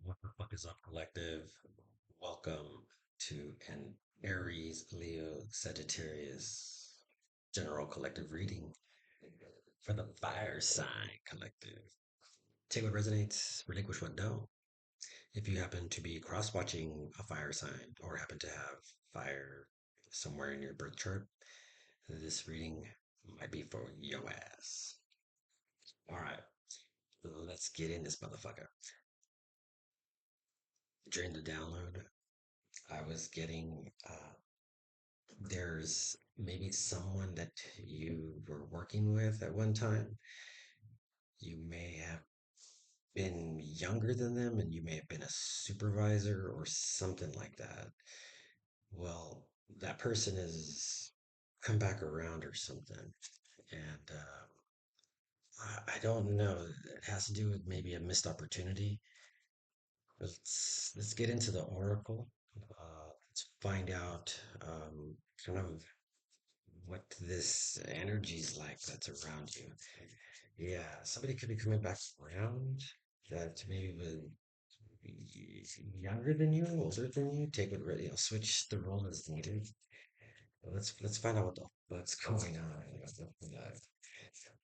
What the fuck is up, collective? Welcome to an Aries Leo Sagittarius general collective reading for the fire sign collective. Take what resonates, relinquish what don't. If you happen to be cross watching a fire sign or happen to have fire somewhere in your birth chart, this reading might be for your ass. All right, let's get in this motherfucker. During the download, I was getting there's maybe someone that you were working with at one time. You may have been younger than them and you may have been a supervisor or something like that. Well, that person has come back around or something. And I don't know. It has to do with maybe a missed opportunity. Let's get into the oracle. Let's find out kind of what this energy's like that's around you. Yeah, somebody could be coming back around that maybe was younger than you, older than you. Take it, switch the role as needed. Let's find out what the what's going on.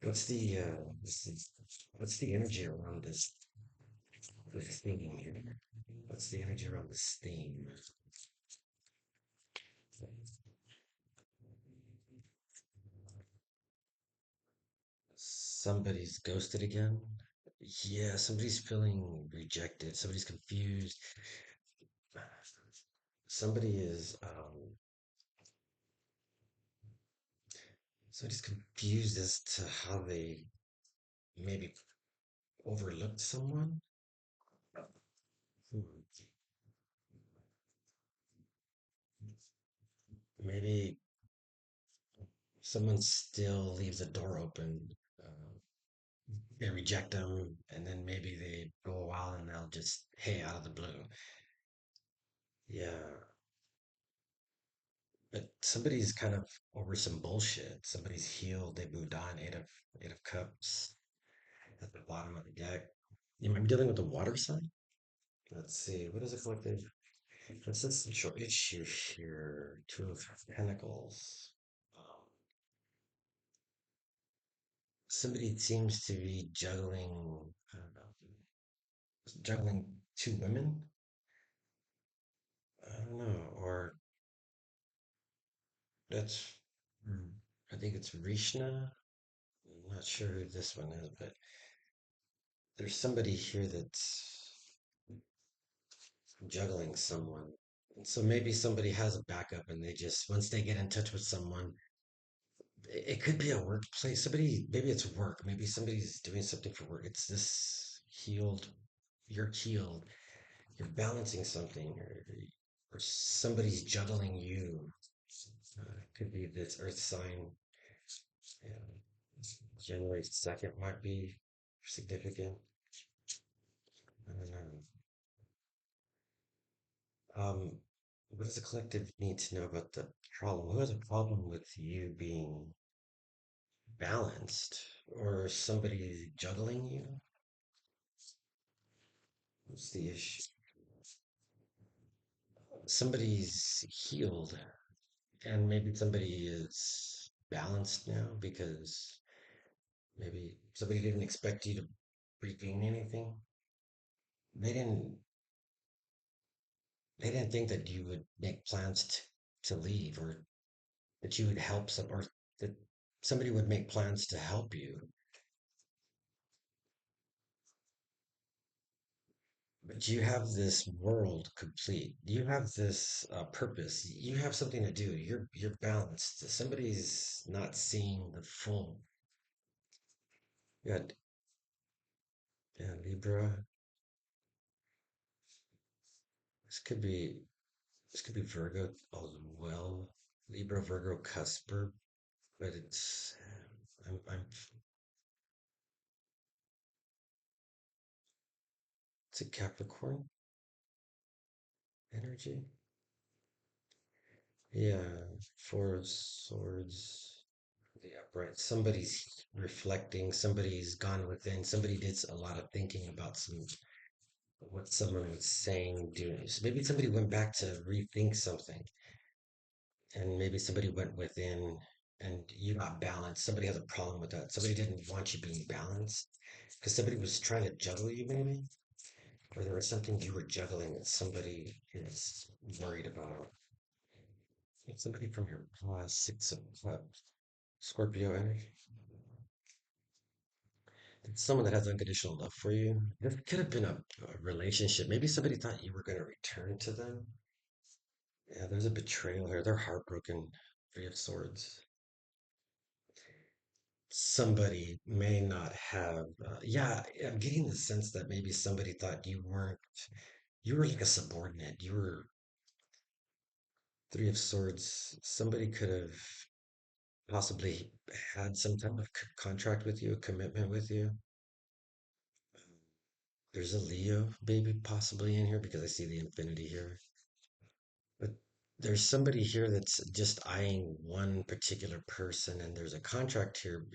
What's the what's the energy around this theme here? What's the energy around this theme? Somebody's ghosted again. Yeah, somebody's feeling rejected. Somebody's confused. Somebody is somebody's confused as to how they maybe overlooked someone. Hmm. Maybe someone still leaves a door open. They reject them, and then maybe they go a while and they'll just, hey, out of the blue. Yeah, but somebody's kind of over some bullshit. Somebody's healed. They moved on. Eight of Cups at the bottom of the deck. You might be dealing with the water sign. Let's see. What is it collective? What's this central issue here? Two of Pentacles. Um, Somebody seems to be juggling, I don't know, juggling two women. I don't know, or that's, hmm, I think it's Rishna. I'm not sure who this one is, but there's somebody here that's juggling someone. And so maybe somebody has a backup and they just, once they get in touch with someone, it could be a workplace. Somebody, maybe it's work. Maybe somebody's doing something for work. It's this healed, you're healed, you're balancing something, or somebody's juggling you. It could be this earth sign. Yeah. January 2nd might be significant. I don't know. What does the collective need to know about the problem? Who has a problem with you being balanced or somebody juggling you? What's the issue? Somebody's healed and maybe somebody is balanced now because maybe somebody didn't expect you to regain anything. They didn't they didn't think that you would make plans to leave or that you would help some or that somebody would make plans to help you. But you have this world complete. You have this purpose. You have something to do. You're balanced. Somebody's not seeing the full. Yeah, yeah, Libra. This could be this could be Virgo as well. Libra, Virgo, Cusper, but I'm it's a Capricorn energy. Yeah, Four of Swords. The upright. Somebody's reflecting. Somebody's gone within. Somebody did a lot of thinking about some. what someone was saying, doing. So maybe somebody went back to rethink something, and maybe somebody went within and you got balanced. Somebody has a problem with that. Somebody didn't want you being balanced because somebody was trying to juggle you, maybe, or there was something you were juggling that somebody is worried about. It's somebody from your past, Six of Clubs, Scorpio energy. It's someone that has unconditional love for you. This could have been a relationship. Maybe somebody thought you were going to return to them. Yeah, there's a betrayal here. They're heartbroken. Three of Swords. Somebody may not have. Yeah, I'm getting the sense that maybe somebody thought you weren't. You were like a subordinate. You were Three of Swords. Somebody could have possibly had some type of contract with you, a commitment with you. There's a Leo baby possibly in here because I see the infinity here. But there's somebody here that's just eyeing one particular person, and there's a contract here.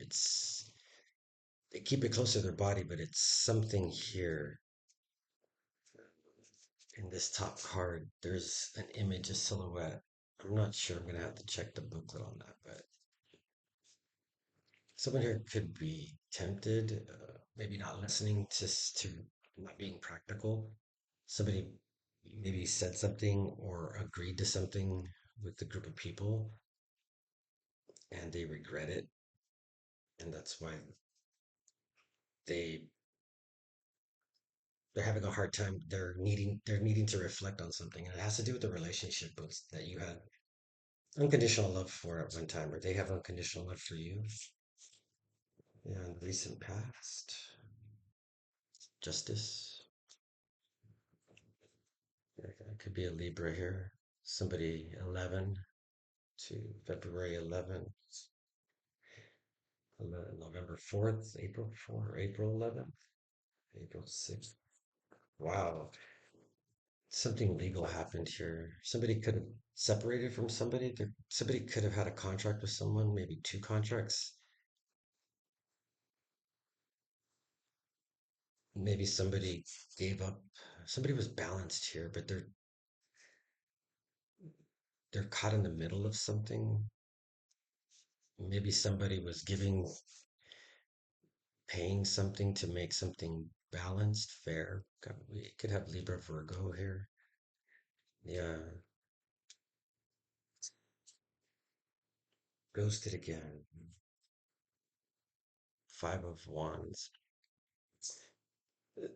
They keep it close to their body, but it's something here in this top card. There's an image, a silhouette. I'm not sure. I'm gonna have to check the booklet on that, but someone here could be tempted, maybe not listening to not being practical. Somebody maybe said something or agreed to something with the group of people, and they regret it, and that's why they they're having a hard time. They're needing to reflect on something, and it has to do with the relationship that you had unconditional love for at one time, or they have unconditional love for you. Yeah, in the recent past, justice. Yeah, it could be a Libra here. Somebody 11 to February 11th, November 4th, April 4th, April 11th, April 6th. Wow, something legal happened here. Somebody could have separated from somebody. Somebody could have had a contract with someone, maybe two contracts. Maybe somebody gave up. Somebody was balanced here, but they're caught in the middle of something. Maybe somebody was paying something to make something balanced, fair. We could have Libra Virgo here. Yeah, ghosted again. Five of Wands.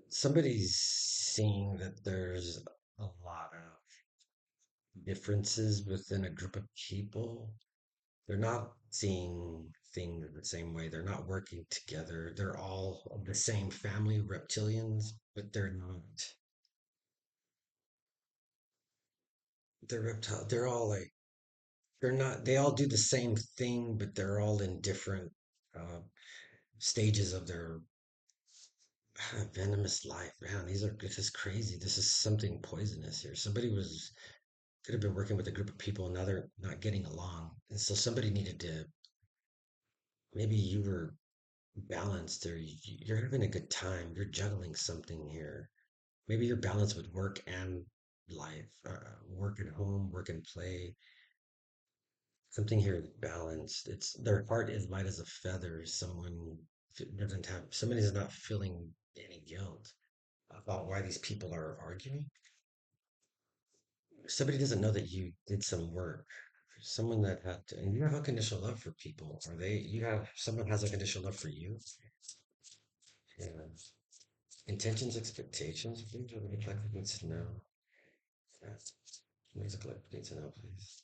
Somebody's seeing that there's a lot of differences within a group of people. They're not seeing things the same way. They're not working together. They're all of the same family, reptilians, but they're not. They're reptile. They're all like they're not. They all do the same thing, but they're all in different uh, stages of their venomous life. Man, this is crazy. This is something poisonous here. Somebody was could have been working with a group of people and now they're not getting along. And so somebody needed to, maybe you were balanced or you're having a good time. You're juggling something here. Maybe you're balanced with work and life, work and home, work and play. Something here is balanced. It's their heart is light as a feather. Doesn't have, somebody is not feeling any guilt about why these people are arguing. Somebody doesn't know that you did some work. Someone that had to, and you have unconditional love for people, or you have, someone has unconditional love for you. Yeah. Intentions, expectations, things are the collective needs to know. Yeah. Things the collective needs to know, please.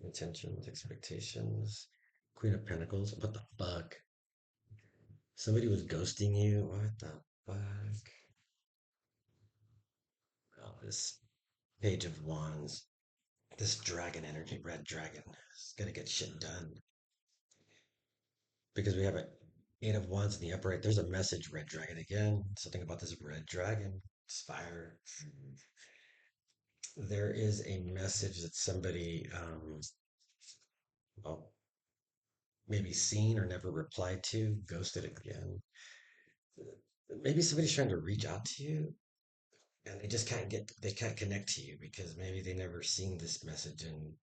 Intentions, expectations. Queen of Pentacles. What the fuck? Somebody was ghosting you. What the fuck? Oh, this Page of Wands. This dragon energy, red dragon. It's gonna get shit done. Because we have an Eight of Wands in the upright. There's a message, red dragon again. Something about this red dragon. It's fire. There is a message that somebody, well, maybe seen or never replied to, ghosted again. maybe somebody's trying to reach out to you and they can't connect to you because maybe they never seen this message and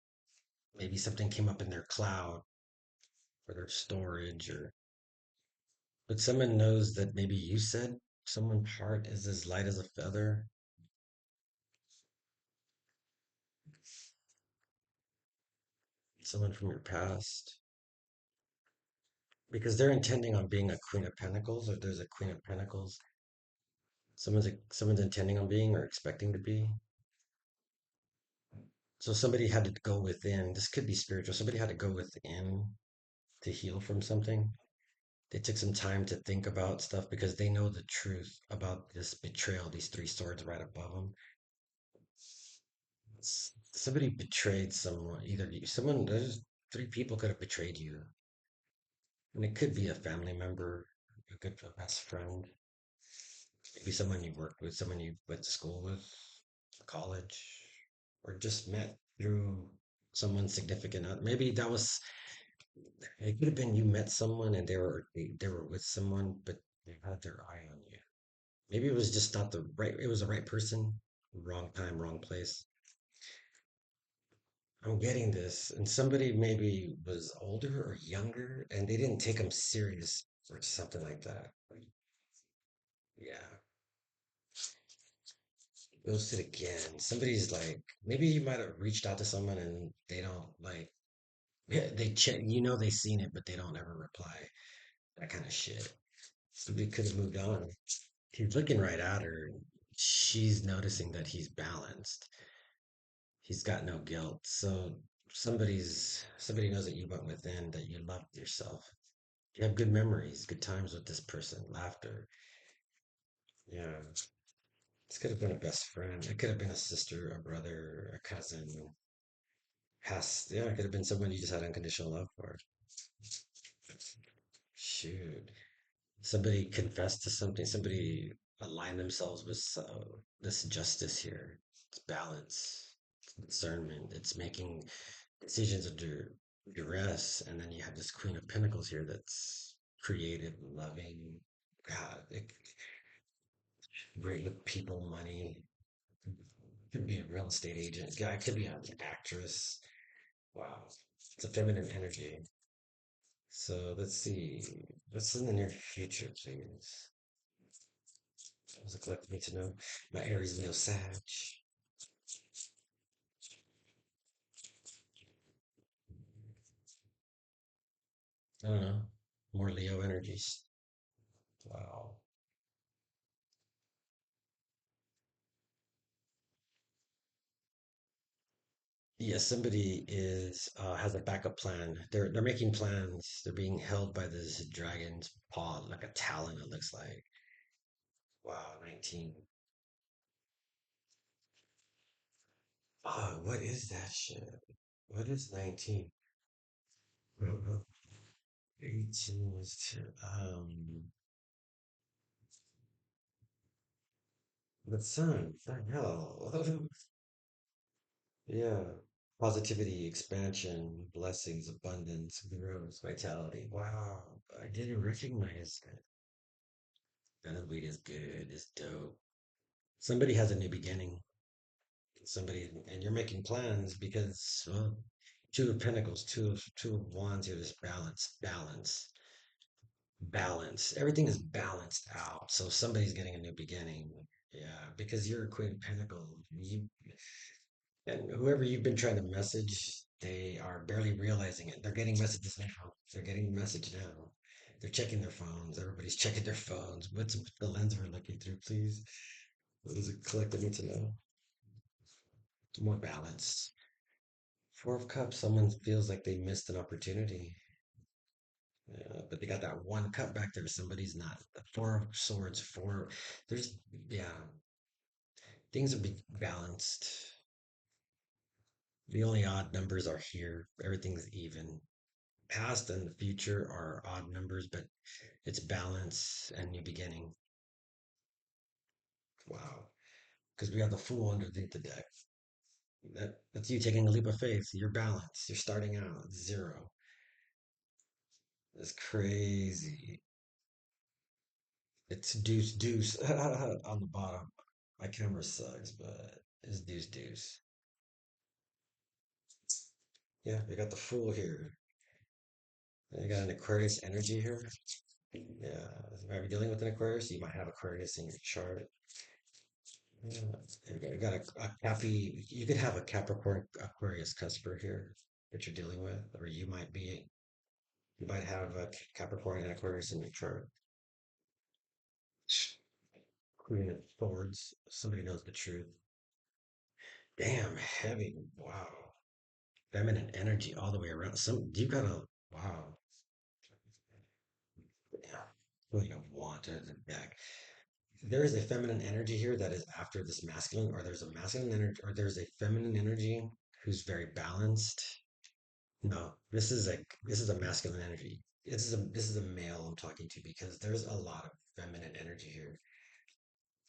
maybe something came up in their cloud or their storage or but someone knows that maybe you said someone's heart is as light as a feather, someone from your past, because they're intending on being a Queen of Pentacles, or there's a Queen of Pentacles. Someone's intending on being or expecting to be. So somebody had to go within. This could be spiritual. Somebody had to go within to heal from something. They took some time to think about stuff because they know the truth about this betrayal, these three swords right above them. Somebody betrayed someone. Someone, there's three people could have betrayed you. And it could be a family member, a best friend, maybe someone you worked with, someone you went to school with, college, or just met through someone significant. Maybe that was, it could have been you met someone and they were with someone, but they had their eye on you. Maybe it was just not the right, it was the right person, wrong time, wrong place. I'm getting this. And somebody maybe was older or younger and they didn't take them serious or something like that. Yeah. Ghosted again. Somebody's like, maybe you might have reached out to someone and they don't like, yeah, they check, they seen it, but they don't ever reply. That kind of shit. Somebody could have moved on. He's looking right at her. She's noticing that he's balanced. He's got no guilt. So somebody knows that you went within, that you loved yourself. You have good memories, good times with this person, laughter. Yeah. This could have been a best friend. It could have been a sister, a brother, a cousin. Yeah, it could have been someone you just had unconditional love for. Shoot. Somebody confessed to something, somebody aligned themselves with this justice here. It's balance, it's discernment, it's making decisions under duress. And then you have this Queen of Pentacles here that's creative, loving. God, great with people, money. Could be a real estate agent. Guy could be an actress. Wow. It's a feminine energy. So let's see. What's in the near future, please? What was it collected me to know? My Aries Leo Sag. I don't know. More Leo energies. Wow. Yeah, somebody is has a backup plan. They're making plans. They're being held by this dragon's paw, like a talon, it looks like. Wow, 19. Oh, what is that shit? What is 19? 18 is two. The sun. What the hell? Yeah. Positivity, expansion, blessings, abundance, growth, vitality. Wow. I didn't recognize that. That weed is good. It's dope. Somebody has a new beginning. Somebody, and you're making plans because, well, two of pentacles, two of wands here, this balance. Everything is balanced out. So somebody's getting a new beginning. Yeah, because you're a Queen of Pentacles. And whoever you've been trying to message, they are barely realizing it. They're getting messages now. They're getting a message now. They're checking their phones. Everybody's checking their phones. What's the lens we're looking through, please? What does it collect? I need to know. More balance. Four of Cups, someone feels like they missed an opportunity. But they got that one cup back there. Somebody's not. The Four of Swords, there's, yeah, things are balanced. The only odd numbers are here. Everything's even. Past and the future are odd numbers, but it's balance and new beginning. Wow. Because we have the Fool underneath the deck. That's you taking a leap of faith. You're balanced. You're starting out at zero. That's crazy. It's deuce deuce on the bottom. My camera sucks, but it's deuce deuce. Yeah, we got the Fool here. You got an Aquarius energy here. Yeah, are you dealing with an Aquarius? You might have Aquarius in your chart. Yeah, you got a Cappy. You could have a Capricorn Aquarius cusper here that you're dealing with, or you might have a Capricorn and Aquarius in your chart. Queen of Swords. Somebody knows the truth. Damn, heavy. Wow. Feminine energy all the way around. You got a wow. Yeah. Really don't want it back. There is a feminine energy here that is after this masculine, or there's a masculine energy, or there's a feminine energy who's very balanced. No, this is a masculine energy. This is a male I'm talking to because there's a lot of feminine energy here.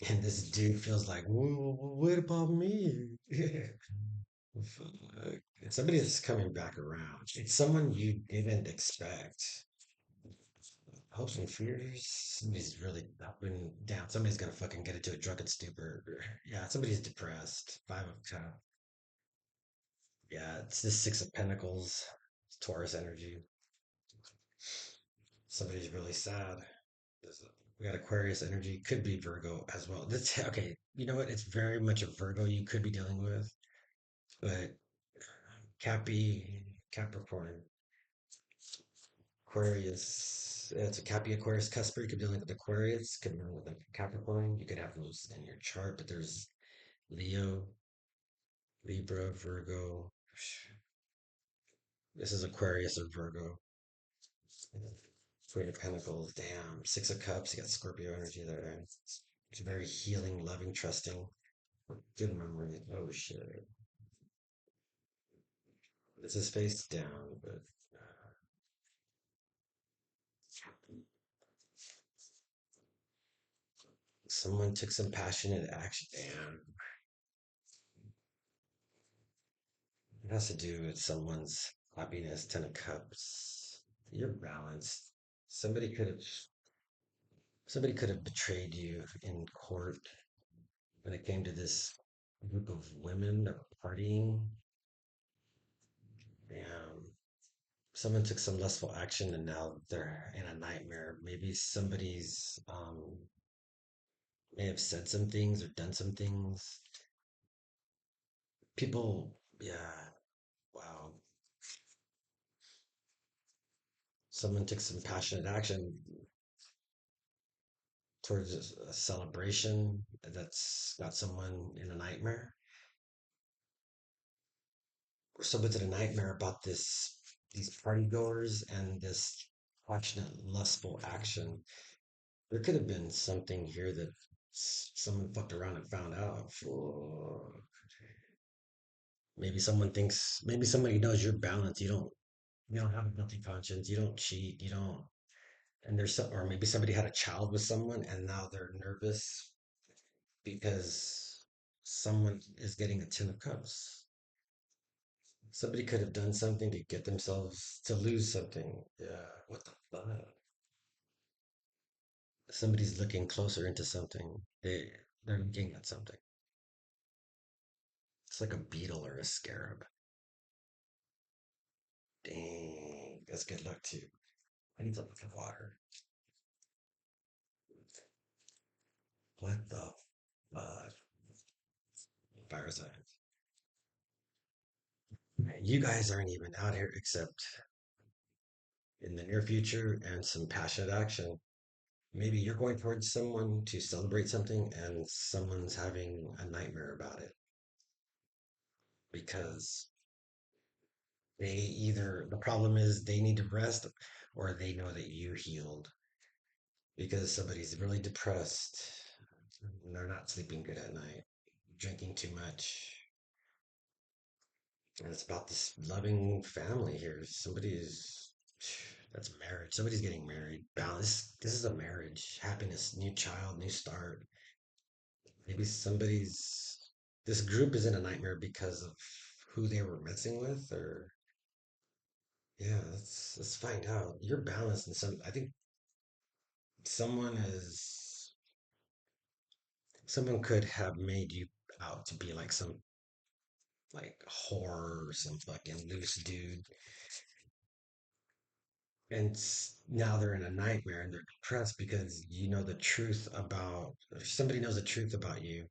And this dude feels like, "Whoa, what about me?" Fuck. Somebody is coming back around. It's someone you didn't expect. Hopes and fears. Somebody's really up and down. Somebody's gonna fucking get into a drunken stupor. Yeah, somebody's depressed. Five of Cups. Yeah, it's the Six of Pentacles. It's Taurus energy. Somebody's really sad. We got Aquarius energy. Could be Virgo as well. Okay. You know what? It's very much a Virgo you could be dealing with, but Capricorn, Aquarius. It's a Cappy Aquarius cusper. You could be dealing with Aquarius. Could be dealing with a Capricorn. You could have those in your chart, but there's Leo, Libra, Virgo. This is Aquarius or Virgo. Queen of Pentacles. Damn. Six of Cups. You got Scorpio energy there. It's very healing, loving, trusting. Good memory. Oh shit. This is face down, but someone took some passionate action. Damn. It has to do with someone's happiness. Ten of Cups. You're balanced. Somebody could have somebody could have betrayed you in court when it came to this group of women that were partying. Damn. Someone took some lustful action and now they're in a nightmare. Maybe somebody's may have said some things or done some things. People, yeah, wow. Someone took some passionate action towards a celebration that's got someone in a nightmare. Or someone's in a nightmare about these party goers and this passionate, lustful action. There could have been something here that someone fucked around and found out. Maybe somebody knows you're balanced. You don't have a guilty conscience. You don't cheat. You don't, and or maybe somebody had a child with someone and now they're nervous because someone is getting a Ten of Cups. Somebody could have done something to get themselves to lose something. Yeah, what the fuck? Somebody's looking closer into something. They're looking at something. It's like a beetle or a scarab. Dang, that's good luck too. I need to look at water. What the fuck? Fire signs. You guys aren't even out here except in the near future and some passionate action. Maybe you're going towards someone to celebrate something and someone's having a nightmare about it because the problem is they need to rest or they know that you healed because somebody's really depressed and they're not sleeping good at night, drinking too much. And it's about this loving family here. That's marriage. Somebody's getting married. Balance. This is a marriage. Happiness. New child. New start. Maybe this group is in a nightmare because of who they were messing with, or yeah, let's find out. You're balanced in some. I think someone is. Someone could have made you out to be like some like whore or some fucking loose dude, and now they're in a nightmare and they're depressed because you know the truth about, or somebody knows the truth about you,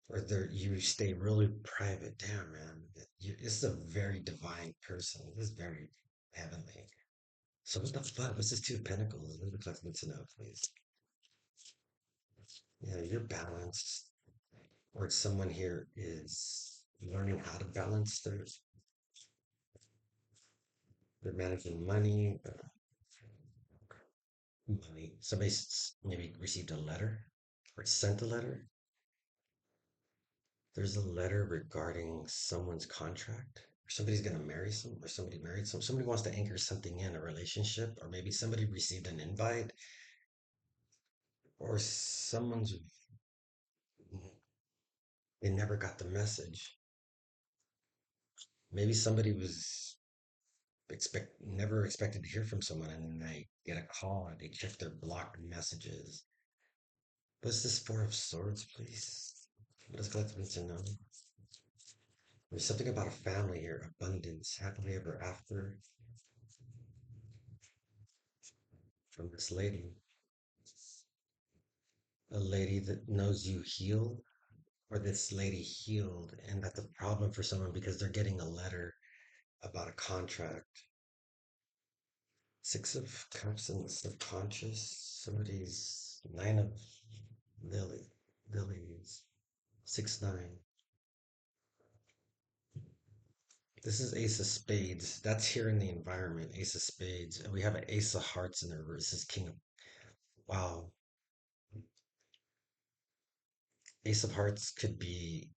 or you stay really private. Damn, man, this is a very divine person. This is very heavenly. So what the fuck? What's this two of pentacles? What would like me to know, please? Yeah, you're balanced, or someone here is learning how to balance their managing money. Somebody maybe received a letter or sent a letter. There's a letter regarding someone's contract. Or somebody's gonna marry some, or somebody married some. Somebody wants to anchor something in a relationship, or maybe somebody received an invite, or someone's they never got the message. Maybe somebody was never expected to hear from someone, and then they get a call and they check their blocked messages. What's this Four of Swords, please? What does collective need to know? There's something about a family here, abundance, happily ever after, from this lady. A lady that knows you healed, or this lady healed, and that's a problem for someone because they're getting a letter about a contract. Six of Cups in the subconscious. Somebody's Nine of lilies. 6-9. This is Ace of Spades. That's here in the environment. Ace of Spades. And we have an Ace of Hearts in the reverse. This is King of. Wow. Ace of Hearts could be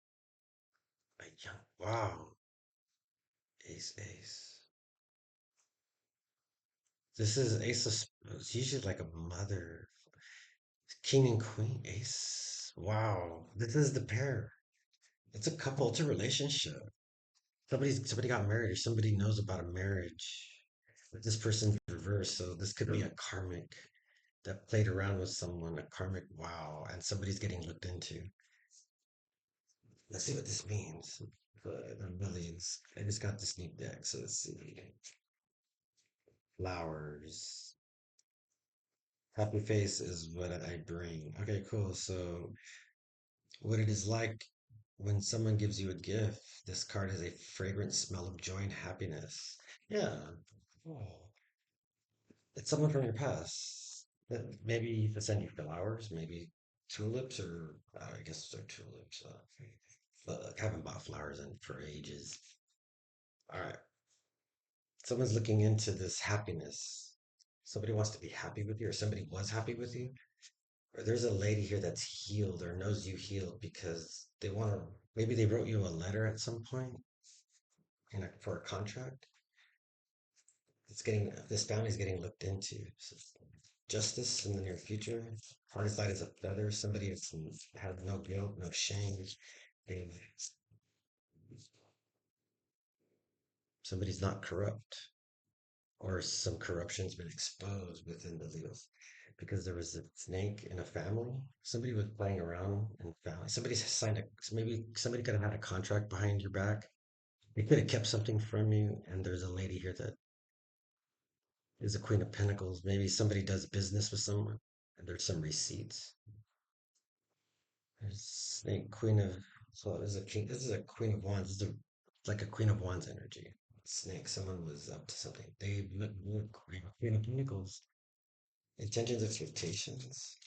a young. Wow. Ace, Ace. This is Ace of. It's usually like a mother. King and Queen. Ace. Wow. This is the pair. It's a couple. It's a relationship. Somebody got married, or somebody knows about a marriage. But this person's reversed, so this could be a karmic that played around with someone, a karmic wow, and somebody's getting looked into. Let's see what this means. The millions. I just got this neat deck, so let's see. Flowers. Happy face is what I bring. Okay, cool. So, what it is like when someone gives you a gift, this card has a fragrant smell of joy and happiness. Yeah. Oh, it's someone from your past. That maybe they send you flowers, maybe tulips, or I guess they're tulips. But I haven't bought flowers in for ages. All right, someone's looking into this happiness. Somebody wants to be happy with you, or somebody was happy with you. Or there's a lady here that's healed or knows you healed because they want to. Maybe they wrote you a letter at some point for a contract. It's getting this family's getting looked into. So justice in the near future. Hardest light as a feather. Somebody that's had no guilt, no shame. They've, somebody's not corrupt, or some corruption's been exposed within the Leos because there was a snake in a family. Somebody was playing around in family. Somebody signed a, maybe somebody could have had a contract behind your back. They could have kept something from you. And there's a lady here that is a Queen of Pentacles. Maybe somebody does business with someone and there's some receipts. There's Snake, Queen of. So this is a king. This is a Queen of Wands. This is like a Queen of Wands energy. Snake. Someone was up to something. They look Queen of Pentacles. Intentions, expectations.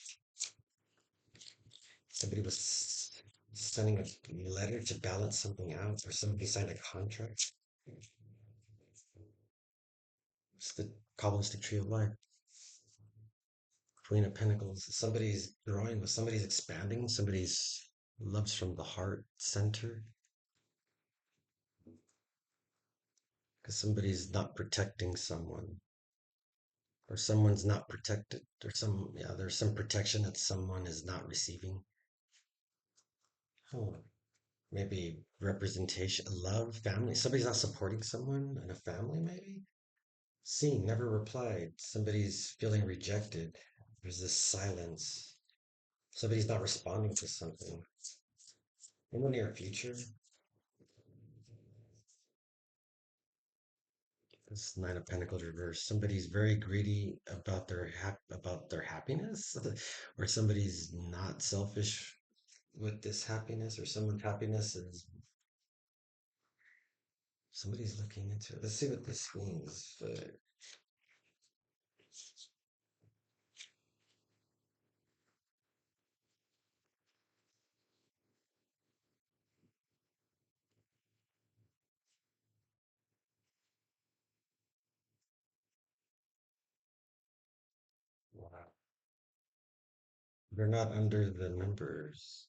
Somebody was sending a letter to balance something out, or somebody signed a contract. It's the Kabbalistic tree of life. Queen of Pentacles. Somebody's growing, with somebody's expanding. Somebody's loves from the heart center. Because somebody's not protecting someone, or someone's not protected, or there's some protection that someone is not receiving. Oh, maybe representation, love, family. Somebody's not supporting someone in a family, maybe. Seen, never replied. Somebody's feeling rejected. There's this silence. Somebody's not responding to something. In the near future, this Nine of Pentacles reverse. Somebody's very greedy about their happiness, or somebody's not selfish with this happiness, or someone's happiness is somebody's looking into it. Let's see what this means. Wow. They're not under the numbers.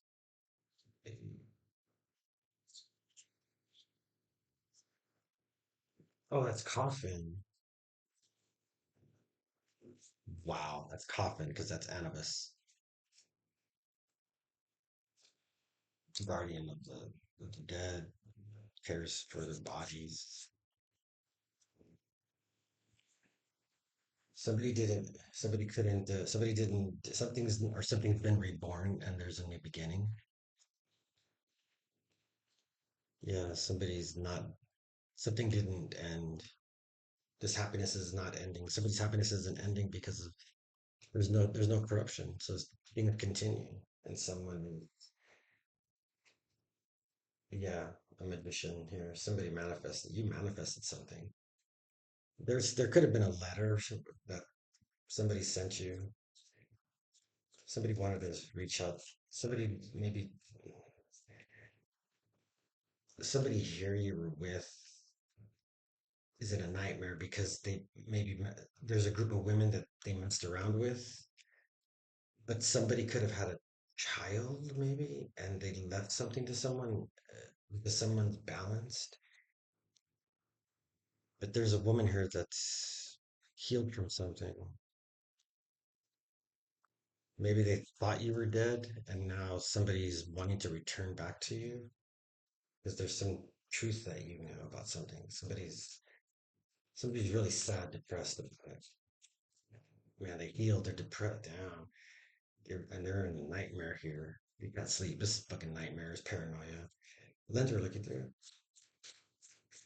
Oh, that's coffin. Wow, that's coffin because that's Anubis, guardian of the dead, cares for their bodies. Somebody couldn't, somebody didn't, something's been reborn and there's a new beginning. Yeah, something didn't end. This happiness is not ending. Somebody's happiness isn't ending because of, there's no corruption. So it's going to continue. And someone, yeah, a magician here, you manifested something. There could have been a letter that somebody sent you. Somebody wanted to reach out. Somebody maybe somebody here you were with is in a nightmare because there's a group of women that they messed around with, but somebody could have had a child maybe, and they left something to someone because someone's balanced. But there's a woman here that's healed from something. Maybe they thought you were dead, and now somebody's wanting to return back to you because there's some truth that you know about something. Somebody's really sad, depressed about it. Man, they healed, they're depressed down. And they're in a nightmare here. You can't sleep. This is fucking nightmares, paranoia. Then they're looking through.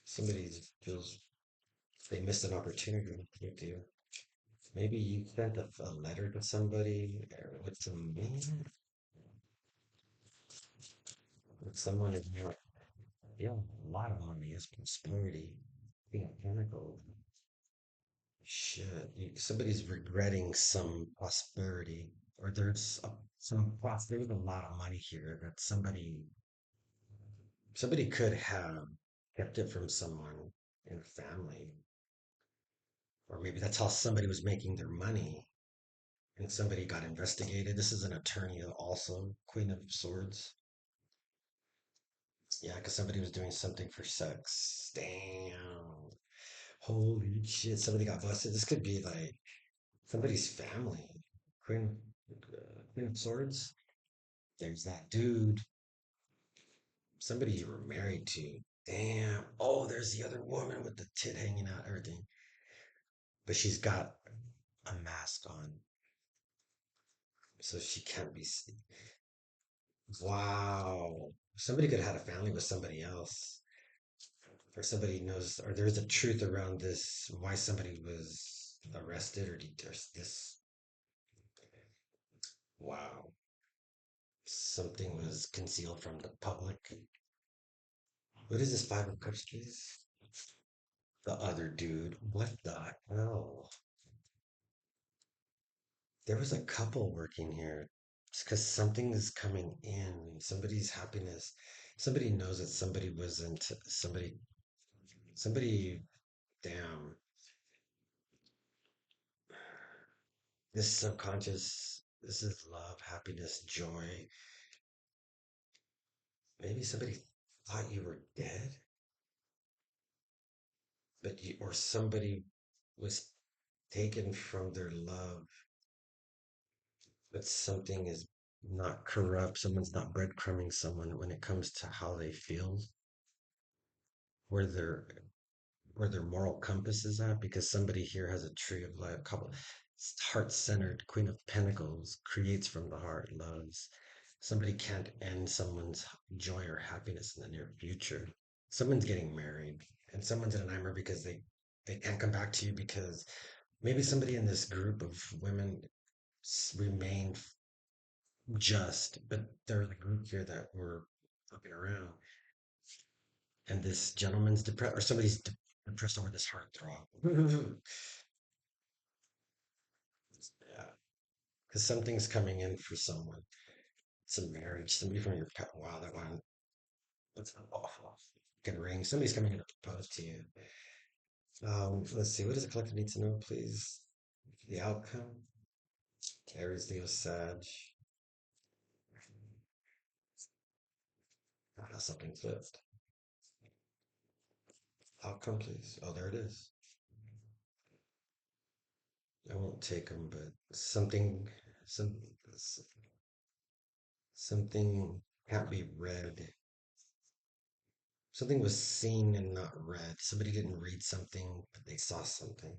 Somebody feels they missed an opportunity with you. Maybe you sent a letter to somebody with some meaning, with someone in your, yeah, a lot of money is prosperity. Being pinnacle. Shit. Somebody's regretting some prosperity. Or there's a lot of money here that somebody could have kept it from someone in a family, or maybe that's how somebody was making their money and somebody got investigated. This is an attorney also, Queen of Swords. Yeah, because somebody was doing something for sex. Damn. Holy shit, somebody got busted. This could be like somebody's family. Queen of Swords. There's that dude. Somebody you were married to. Damn. Oh, there's the other woman with the tit hanging out, everything. But she's got a mask on, so she can't be seen. Wow. Somebody could have had a family with somebody else, or somebody knows, or there's a truth around this why somebody was arrested, or there's this. Wow. Something was concealed from the public. What is this Five of Cups, please? The other dude. What the hell? There was a couple working here. It's because something is coming in. Somebody's happiness. Somebody knows that somebody, damn, this subconscious, this is love, happiness, joy. Maybe somebody thought you were dead, or somebody was taken from their love, but something is not corrupt. Someone's not breadcrumbing someone when it comes to how they feel, where their where their moral compass is at, because somebody here has a tree of life couple. heart-centered Queen of Pentacles, creates from the heart, loves. Somebody can't end someone's joy or happiness in the near future. Someone's getting married, and someone's in a nightmare because they can't come back to you because maybe somebody in this group of women remain just, but there's a group here that we're looking around, and this gentleman's depressed, or somebody's depressed over this heartthrob. Yeah, because something's coming in for someone. Some marriage, somebody from your pet. Wow, that one. That's awful. Get a ring. Somebody's coming in to propose to you. Let's see. What does the collective need to know, please? The outcome. Aries Leo Sag. Something flipped. Outcome, please. Oh, there it is. I won't take them, but some, something can't be read. Something was seen and not read. Somebody didn't read something, but they saw something.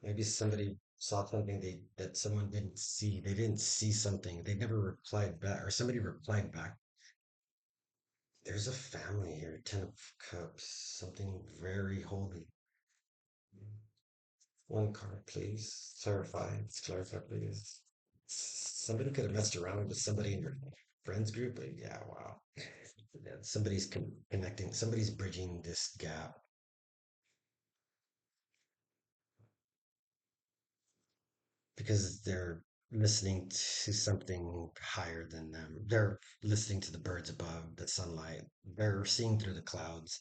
Maybe somebody saw something that someone didn't see. They didn't see something. They never replied back, or somebody replied back. There's a family here, Ten of Cups, something very holy. One card, please. Clarify. Let's clarify, please. Somebody could have messed around with somebody in your friends group, but yeah, wow. Yeah, somebody's connecting, somebody's bridging this gap because they're listening to something higher than them. They're listening to the birds above, the sunlight. They're seeing through the clouds.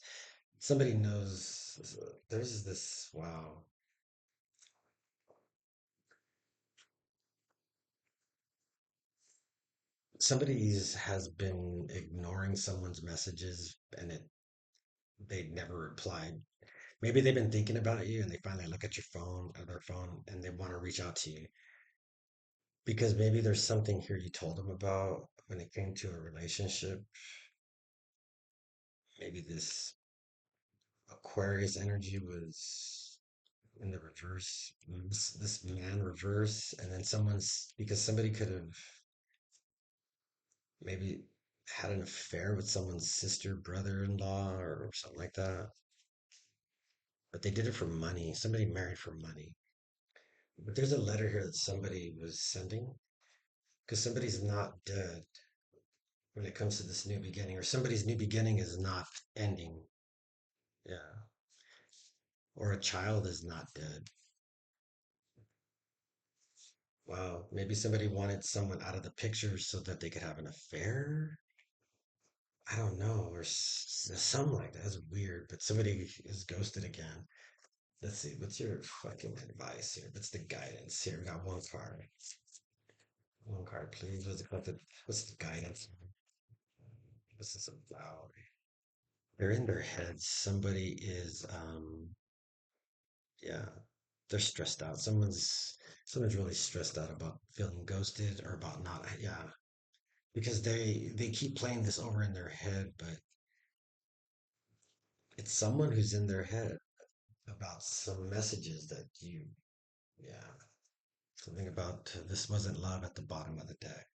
Somebody knows there's this, wow. Somebody's has been ignoring someone's messages and they never replied. Maybe they've been thinking about you and they finally look at your phone or their phone and they want to reach out to you because maybe there's something here you told them about when it came to a relationship. Maybe this Aquarius energy was in the reverse, this man reverse, and then someone's because somebody could have maybe had an affair with someone's sister, brother-in-law, or something like that. But they did it for money. Somebody married for money. But there's a letter here that somebody was sending because somebody's not dead when it comes to this new beginning, or somebody's new beginning is not ending. Yeah. Or a child is not dead. Wow. Maybe somebody wanted someone out of the picture so that they could have an affair. I don't know, or something like that. That's weird, but somebody is ghosted again. Let's see. What's your fucking advice here? What's the guidance here? We got one card. One card, please. What's the guidance? What's this about? They're in their heads. Somebody is yeah, they're stressed out. Someone's really stressed out about feeling ghosted or about not, yeah, because they keep playing this over in their head, but it's someone who's in their head about some messages that yeah, something about this wasn't love at the bottom of the deck.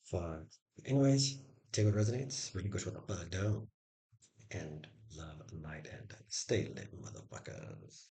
Fine. Anyways, take what resonates, relinquish what the fuck don't, and love, light, and stay lit, motherfuckers.